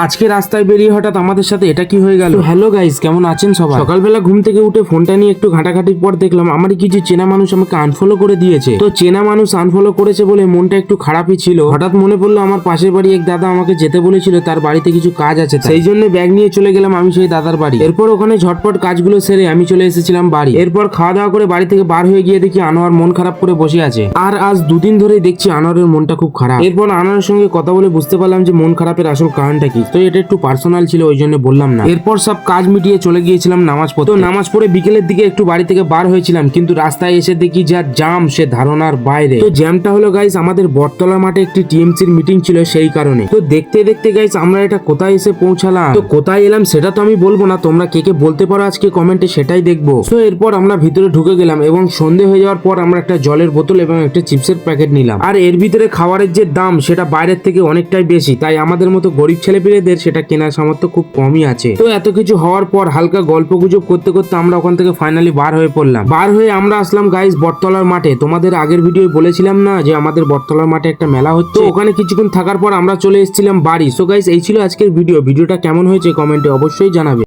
আজকে রাস্তায় বেরিয়ে হঠাৎ আমাদের সাথে এটা কি হয়ে গেল। হ্যালো গাইস, কেমন আছেন সবাই? সকালবেলা ঘুম থেকে উঠে ফোনটা নিয়ে একটু ঘাটাঘাটির পর দেখলাম আমার কিছু চেনা মানুষ আমাকে আনফলো করে দিয়েছে। তো চেনা মানুষ আনফলো করেছে বলে মনটা একটু খারাপই ছিল। হঠাৎ মনে পড়লো আমার পাশের বাড়ি এক দাদা আমাকে যেতে বলেছিল, তার বাড়িতে কিছু কাজ আছে, সেই জন্য ব্যাগ নিয়ে চলে গেলাম আমি সেই দাদার বাড়ি। এরপর ওখানে ঝটপট কাজগুলো সেরে আমি চলে এসেছিলাম বাড়ি। এরপর খাওয়া দাওয়া করে বাড়ি থেকে বার হয়ে গিয়ে দেখি আনোয়ার মন খারাপ করে বসে আছে। আর আজ দুদিন ধরেই দেখছি আনোয়ারের মনটা খুব খারাপ। এরপর আনোয়ারের সঙ্গে কথা বলে বুঝতে পারলাম যে মন খারাপের আসল কারণটা কি। তো এটা একটু পার্সোনাল ছিল, ওই জন্য বললাম না। এরপর সব কাজ মিটিয়ে চলে গিয়েছিলাম নামাজ পড়তে। তো নামাজ পড়ে বিকেলের দিকে একটু বাড়ি থেকে বার হয়েছিলাম, কিন্তু রাস্তায় এসে দেখি যা জাম, সে ধারণার বাইরে। তো জ্যামটা হলো গাইস আমাদের বটতলা মাঠে একটি টিএমসির মিটিং ছিল, সেই কারণে। তো দেখতে দেখতে গাইস আমরা এটা কোথায় এসে পৌঁছালাম। তো কোথায় এলাম সেটা তো আমি বলবো না, তোমরা কে কে বলতে পারো আজকে কমেন্টে, সেটাই দেখবো। তো এরপর আমরা ভিতরে ঢুকে গেলাম এবং সন্ধে হয়ে যাওয়ার পর আমরা একটা জলের বোতল এবং একটা চিপসের প্যাকেট নিলাম। আর এর ভিতরে খাবারের যে দাম সেটা বাইরের থেকে অনেকটাই বেশি, তাই আমাদের মতো গরিব ছেলেপিলেদের সেটা কেনার সামর্থ্য খুব কমই আছে। তো এত কিছু হওয়ার পর হালকা গল্প গুজব করতে করতে আমরা ওখান থেকে ফাইনালি বার হয়ে পড়লাম। বার হয়ে আমরা আসলাম গাইস বটতলার মাঠে। তোমাদের আগের ভিডিও বলেছিলাম না যে আমাদের বটতলার মাঠে একটা মেলা হচ্ছে, ওখানে কিছুক্ষণ থাকার পর আমরা চলে এসেছিলাম বাড়ি। সো গাইস এই ছিল আজকের ভিডিওটা কেমন হয়েছে কমেন্টে অবশ্যই জানাবে।